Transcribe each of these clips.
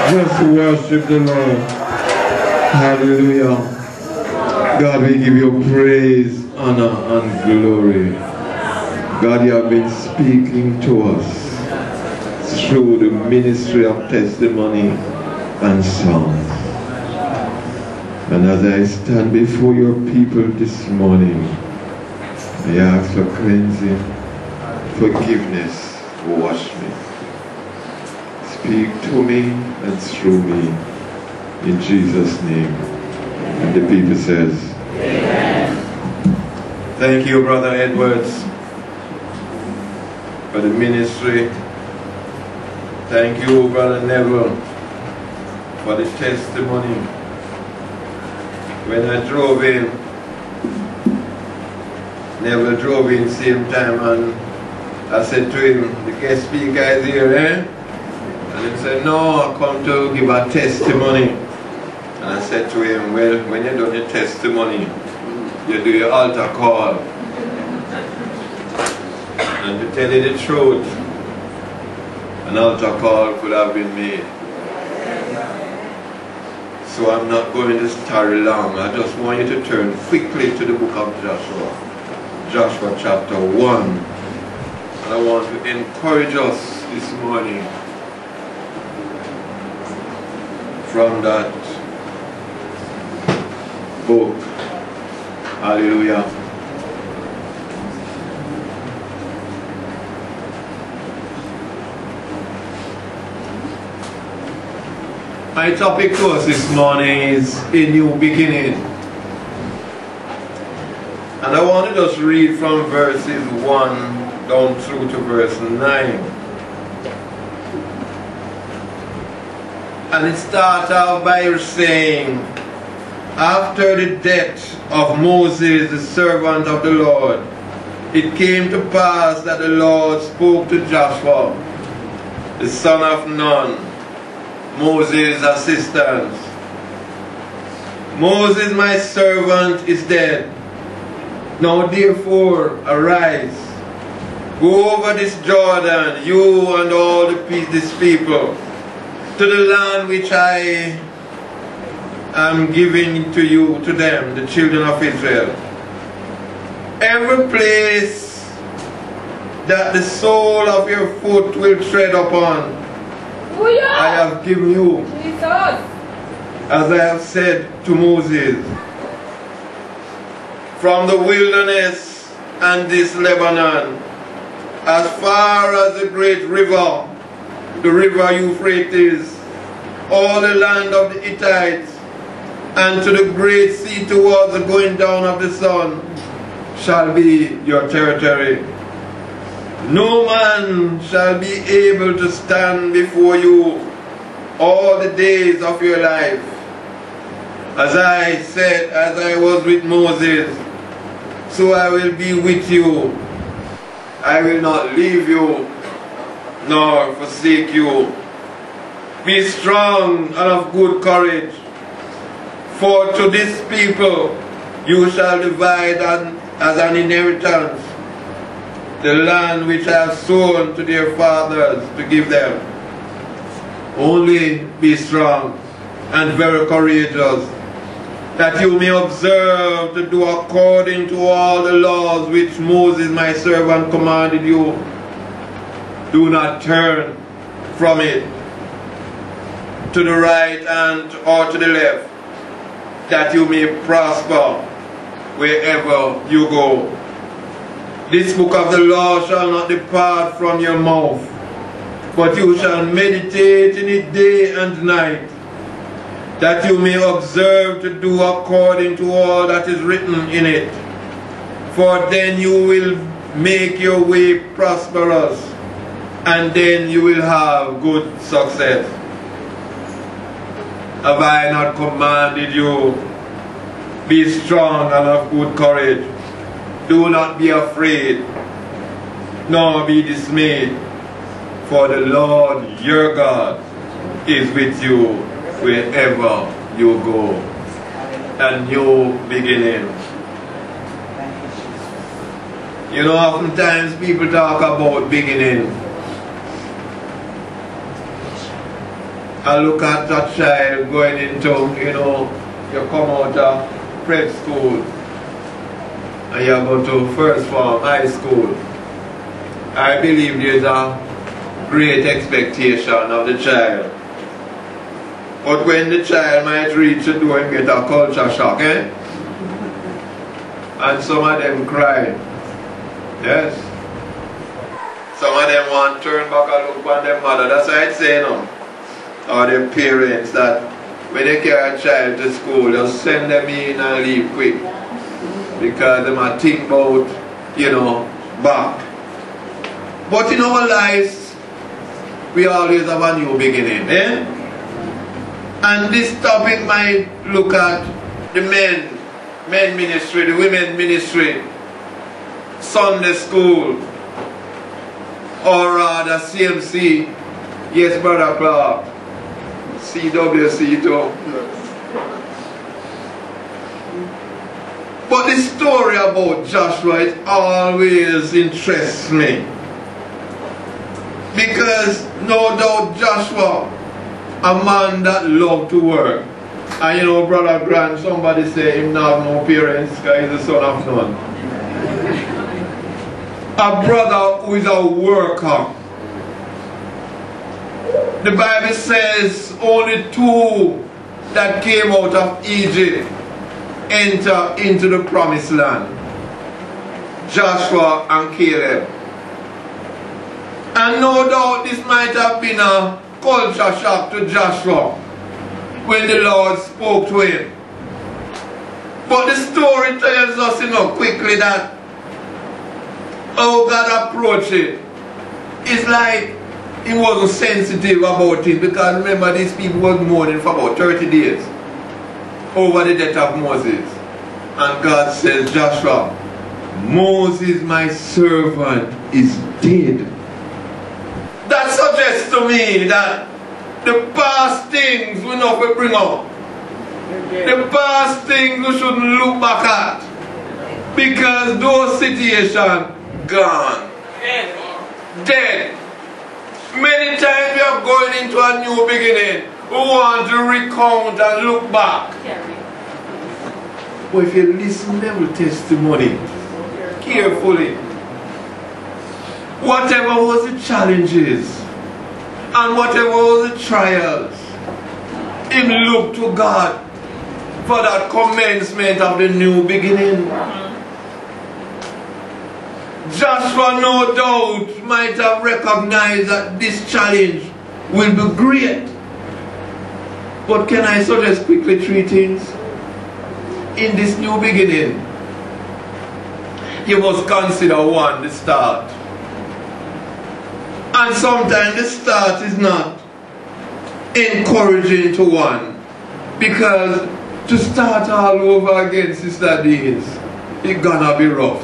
Just worship the Lord. Hallelujah. God, we give you praise, honor, and glory. God, you have been speaking to us through the ministry of testimony and songs. And as I stand before your people this morning, I ask for cleansing, forgiveness, wash me. Speak to me and through me, in Jesus' name. And the people says, Amen. Thank you, Brother Edwards, for the ministry. Thank you, Brother Neville, for the testimony. When I drove in, Neville drove in same time, and I said to him, the guest speaker is here, eh? And he said, no, I come to give a testimony. And I said to him, well, when you do your testimony, you do your altar call. And to tell you the truth, an altar call could have been made. So I'm not going to tarry long. I just want you to turn quickly to the book of Joshua. Joshua chapter 1. And I want to encourage us this morning from that book. Hallelujah. My topic to us this morning is a new beginning. And I want to just read from verses 1 down through to verse 9. And it starts out by saying, after the death of Moses, the servant of the Lord, it came to pass that the Lord spoke to Joshua, the son of Nun, Moses' assistant. Moses, my servant, is dead. Now therefore arise, go over this Jordan, you and all this people, to the land which I am giving to you, to them, the children of Israel. Every place that the sole of your foot will tread upon, I have given you, as I have said to Moses, from the wilderness and this Lebanon, as far as the great river, the river Euphrates, all the land of the Hittites, and to the great sea towards the going down of the sun, shall be your territory. No man shall be able to stand before you all the days of your life. As I said, as I was with Moses, so I will be with you. I will not leave you, nor forsake you. Be strong and of good courage, for to this people you shall divide as an inheritance the land which I have sown to their fathers to give them. Only be strong and very courageous, that you may observe to do according to all the laws which Moses my servant commanded you. Do not turn from it to the right hand or to the left, that you may prosper wherever you go. This book of the law shall not depart from your mouth, but you shall meditate in it day and night, that you may observe to do according to all that is written in it. For then you will make your way prosperous, and then you will have good success. Have I not commanded you? Be strong and of good courage. Do not be afraid, nor be dismayed, for the Lord your God is with you wherever you go. A new beginning. You know, oftentimes people talk about beginning, I look at a child going into, you come out of prep school and you go to first form, high school. I believe there's a great expectation of the child. But when the child might reach the door and get a culture shock, and some of them cry. Yes. Some of them want to turn back and look on their mother. That's why I say or their parents, that when they carry a child to school, they'll send them in and leave quick. Because they might think about, back. But in our lives, we always have a new beginning. And this topic might look at the men ministry, the women ministry, Sunday school, or rather CMC. Yes, Brother Clark. CWC too. But the story about Joshua, it always interests me. Because no doubt Joshua, a man that loved to work. And Brother Grant, somebody say him not have no parents because he's the son of none. A brother who is a worker. The Bible says only 2 that came out of Egypt enter into the promised land. Joshua and Caleb. And no doubt this might have been a culture shock to Joshua when the Lord spoke to him. But the story tells us quickly that how God approached it. It's like he wasn't sensitive about it, because remember these people were mourning for about 30 days over the death of Moses. And God says, Joshua, Moses my servant is dead. That suggests to me that the past things we not will bring up. The past things we shouldn't look back at. Because those situations gone. Dead. Many times we are going into a new beginning. We want to recount and look back. But if you listen to every testimony carefully, whatever was the challenges and whatever was the trials, him look to God for that commencement of the new beginning. Joshua no doubt might have recognized that this challenge will be great. But can I suggest quickly 3 things? In this new beginning, you must consider 1, the start. And sometimes the start is not encouraging to one, because to start all over again, Sister Deans, it's gonna be rough.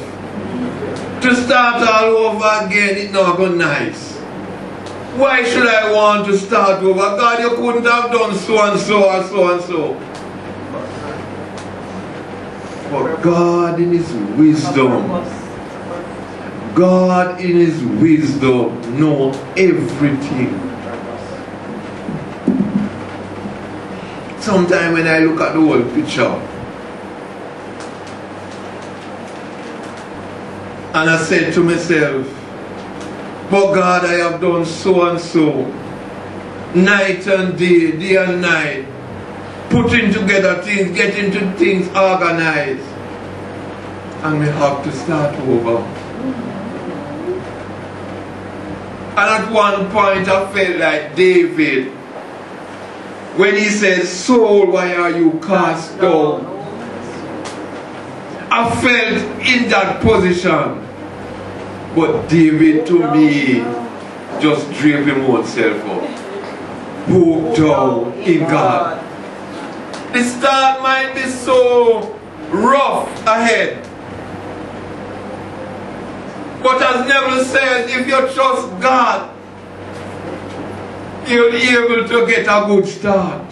To start all over again, it's not gonna be nice. Why should I want to start over? God, you couldn't have done so and so or so and so. But God in His wisdom, God in His wisdom knows everything. Sometimes when I look at the whole picture, and I said to myself, but God, I have done so and so, night and day, day and night, putting together things, getting to things organized, and we have to start over. And at one point I felt like David, when he said, Saul, why are you cast down? I felt in that position. But David, to me, just draped him himself up. Broke down in God. The start might be so rough ahead. But as Neville says, if you trust God, you'll be able to get a good start.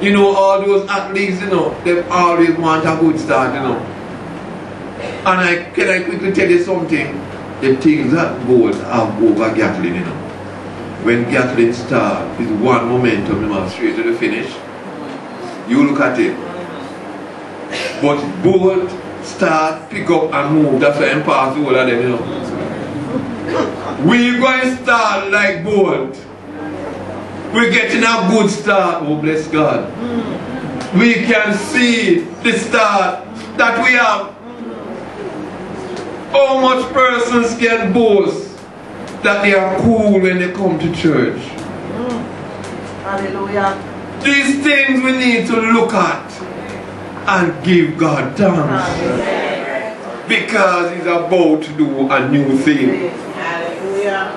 You know, all those athletes, they always want a good start, And can I quickly tell you something? The things that goes are over Gatling, when Gatling starts, it's one momentum, straight to the finish. You look at it. But both start, pick up and move. That's why I'm past all of them, We're going to start like both. We're getting a good start. Oh, bless God. We can see the start that we have. How much persons can boast that they are cool when they come to church? Hallelujah. These things we need to look at and give God thanks. Because He's about to do a new thing. Hallelujah.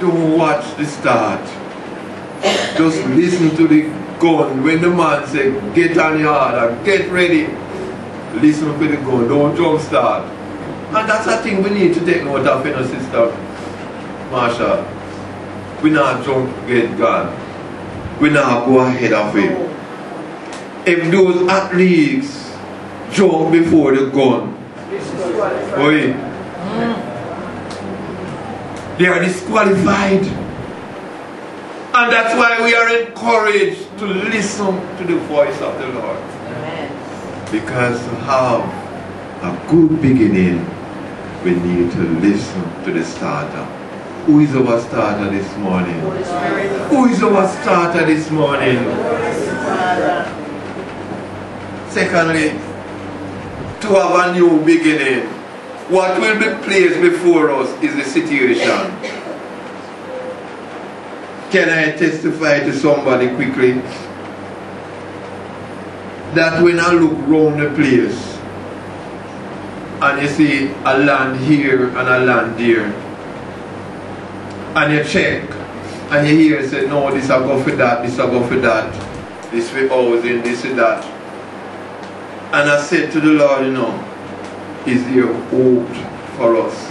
Don't watch the start. Just listen to the gun. When the man says, get on yard and get ready, listen for the gun. Don't jump start. And that's a thing we need to take note of, Sister Marsha. We not jump get God. We not go ahead of Him. If those athletes jump before the gun, they are disqualified. And that's why we are encouraged to listen to the voice of the Lord. Amen. Because to have a good beginning, we need to listen to the starter. Who is our starter this morning? Who is our starter this morning? Secondly, to have a new beginning, what will be placed before us is the situation. Can I testify to somebody quickly? That when I look round the place, and you see a land here and a land there, and you check, and you hear say, no, this will go for that, this will go for that, this way housing, this and that. And I said to the Lord, is there hope for us?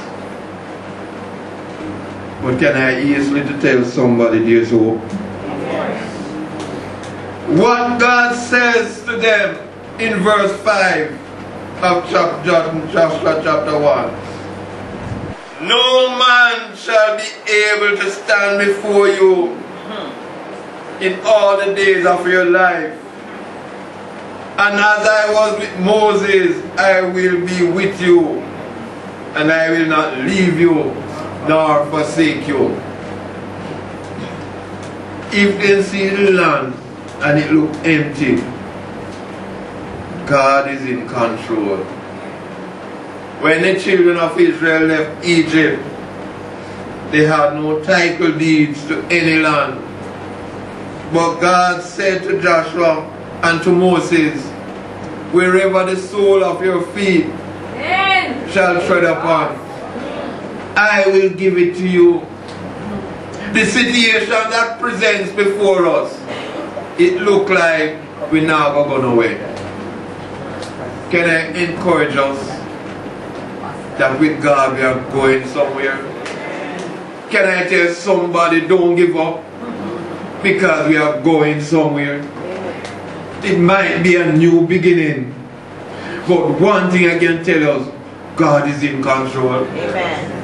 But can I easily to tell somebody there's hope? What God says to them in verse 5 of Joshua chapter 1. No man shall be able to stand before you in all the days of your life. And as I was with Moses, I will be with you, and I will not leave you nor forsake you. If they see the land and it look empty, God is in control. When the children of Israel left Egypt, they had no title deeds to any land. But God said to Joshua and to Moses, wherever the sole of your feet shall tread upon, I will give it to you. The situation that presents before us, it look like we now go nowhere. Can I encourage us that with God we are going somewhere? Can I tell somebody, don't give up, because we are going somewhere? It might be a new beginning, but one thing I can tell us, God is in control. Amen.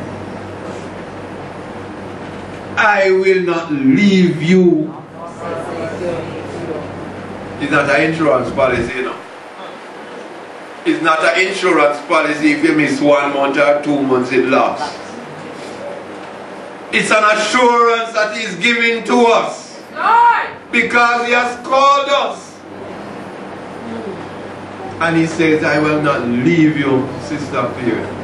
I will not leave you. It's not an insurance policy, It's not an insurance policy if you miss 1 month or 2 months it lasts. It's an assurance that He's giving to us because He has called us. And He says, I will not leave you, Sister Pierre.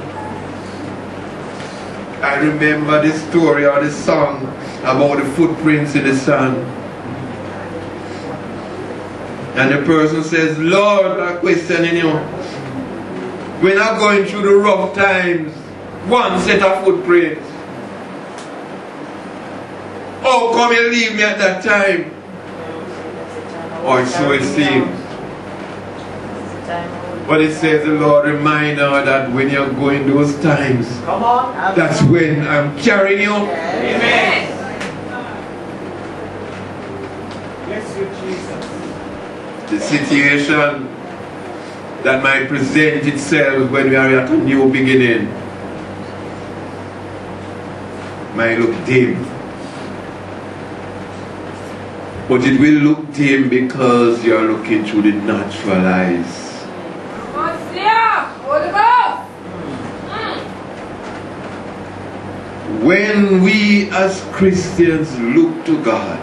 I remember the story or the song about the footprints in the sand. And the person says, Lord, I'm questioning you. When I'm going through the rough times, one set of footprints. How come you leave me at that time? Or so it seems. But it says the Lord remind her that when you're going those times, that's when I'm carrying you. Amen. Bless you, Jesus. The situation that might present itself when we are at a new beginning might look dim. But it will look dim because you're looking through the natural eyes. When we as Christians look to God,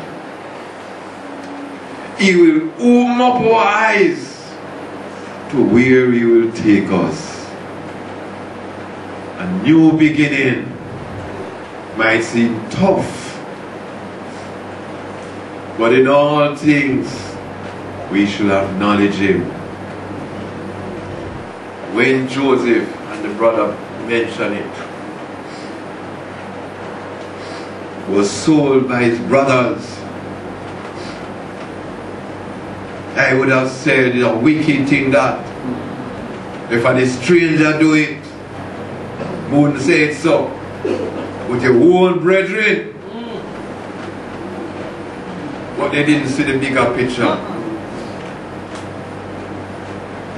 He will open up our eyes to where He will take us. A new beginning might seem tough, but in all things we should acknowledge Him. When Joseph and the brother mention it, was sold by his brothers, I would have said it's a wicked thing that if a stranger do it, wouldn't say it so. With your own brethren. But they didn't see the bigger picture.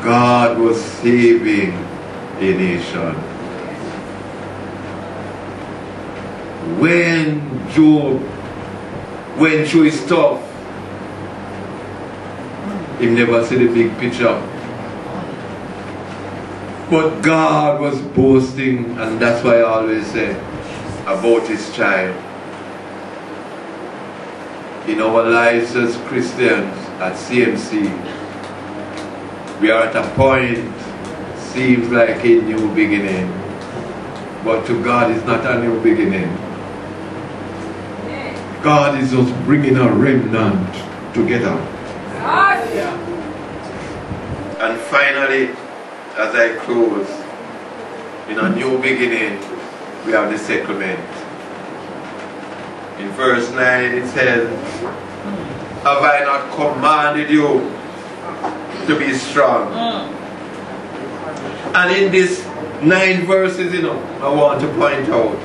God was saving a nation. When Job went through his stuff, he never see the big picture. But God was boasting, and that's why I always say about His child. In our lives as Christians at CMC, we are at a point, seems like a new beginning, but to God it's not a new beginning. God is just bringing a remnant together. And finally, as I close, in a new beginning, we have the sacrament. In verse 9 it says, have I not commanded you to be strong? And in these 9 verses, I want to point out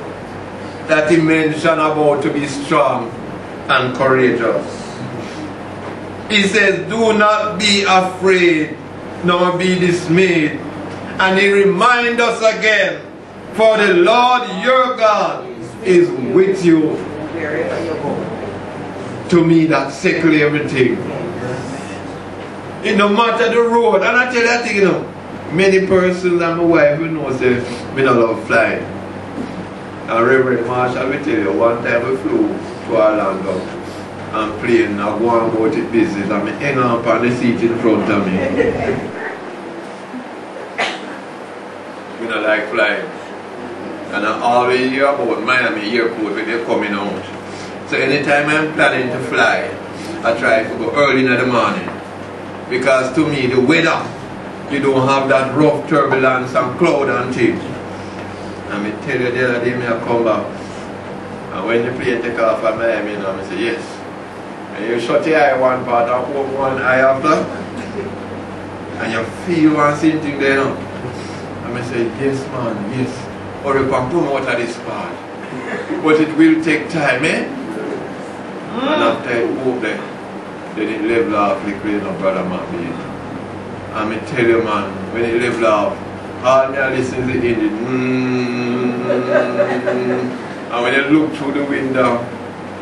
that he mentioned about to be strong and courageous. He says, do not be afraid, nor be dismayed. And he reminds us again, for the Lord your God is with you. To me, that settles everything. It no matter the road. And I tell you that thing, many persons and my wife will know say, we don't love flying. And Reverend Marshall will tell you, one time we flew to Orlando and plane, I go and go to business and I hang up on the seat in front of me. We don't like flying. And I always hear about Miami airport when they're coming out. So anytime I'm planning to fly, I try to go early in the morning. Because to me, the weather, you don't have that rough turbulence and cloud and things. And I tell you the other day, I come back. And when the plane take off from Miami, I say, yes. And you shut your eye one part and open one eye after. And you feel one same thing there. And I say, yes man, yes. Or you can come out of this part. But it will take time, eh? And after it move there, then it level off like rain of brother Mackie. And I tell you man, when it level off, all me listen to the engine. And when you look through the window,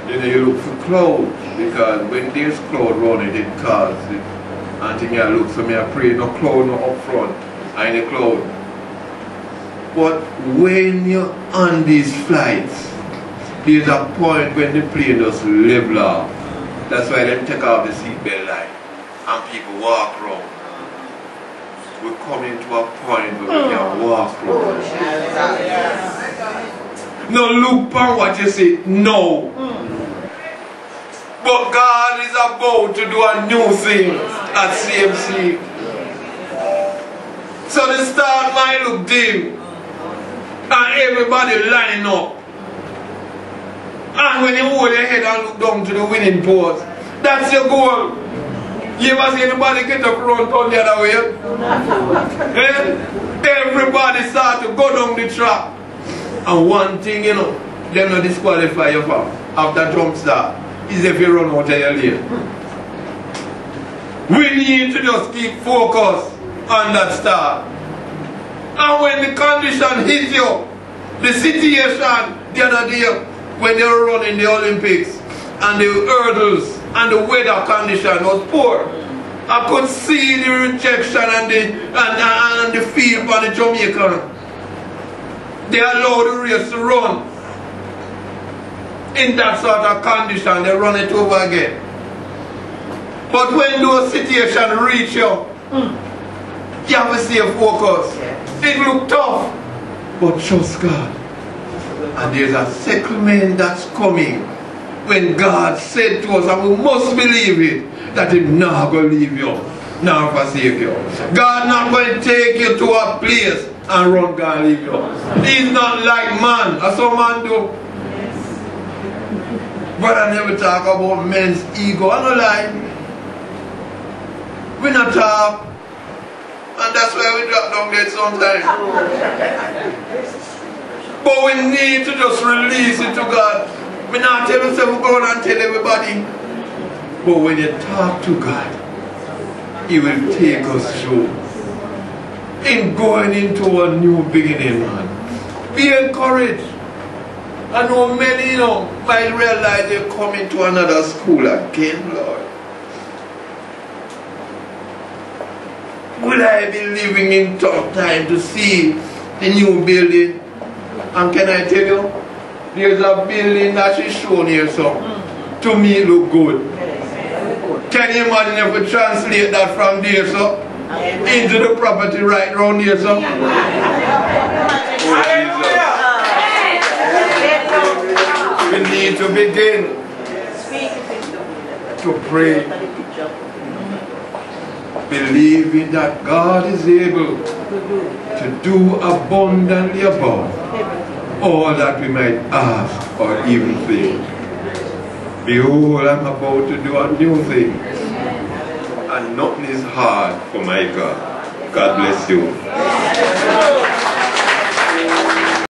you look for clouds. Because when there's cloud running, it causes it. And I look, so I pray no cloud no up front and the cloud. But when you're on these flights, there's a point when the plane just level off. That's why they take off the seatbelt light and people walk around. We're coming to a point where we can walk around. No, look for what you see. No. But God is about to do a new thing at CMC. So the start might look dim. And everybody line up. And when you hold your head and look down to the winning post, that's your goal. You ever see anybody get up front on the other way? Everybody start to go down the track. And one thing, they're not disqualify you for after jump start is if you run out of your lane. We need to just keep focused on that start. And when the condition hits you, the situation the other day when they were running the Olympics and the hurdles and the weather condition was poor. I could see the rejection and the feel for the Jamaican. They allow the race to run. In that sort of condition, they run it over again. But when those situations reach you, you have to stay focused. It looks tough, but trust God. And there's a settlement that's coming when God said to us, and we must believe it, that He's not going to leave you, nor forsake you. God not going to take you to a place and run God leave you. He's not like man, as some man do. But I never talk about men's ego. I don't lie. We not talk. And that's why we drop down dead sometimes. But we need to just release it to God. We not tell us we go and tell everybody. But when you talk to God, He will take us through. In going into a new beginning, man. Be encouraged. I know many, might realize they're coming to another school again, Lord. Will I be living in tough time to see the new building? And can I tell you, there's a building that is shown here, so to me it look good. Can you imagine if we translate that from there, so into the property right around here, so? Oh, Jesus. We need to begin to pray, believing that God is able to do abundantly above all that we might ask or even think. Behold, I'm about to do a new thing, and nothing is hard for my God. God bless you.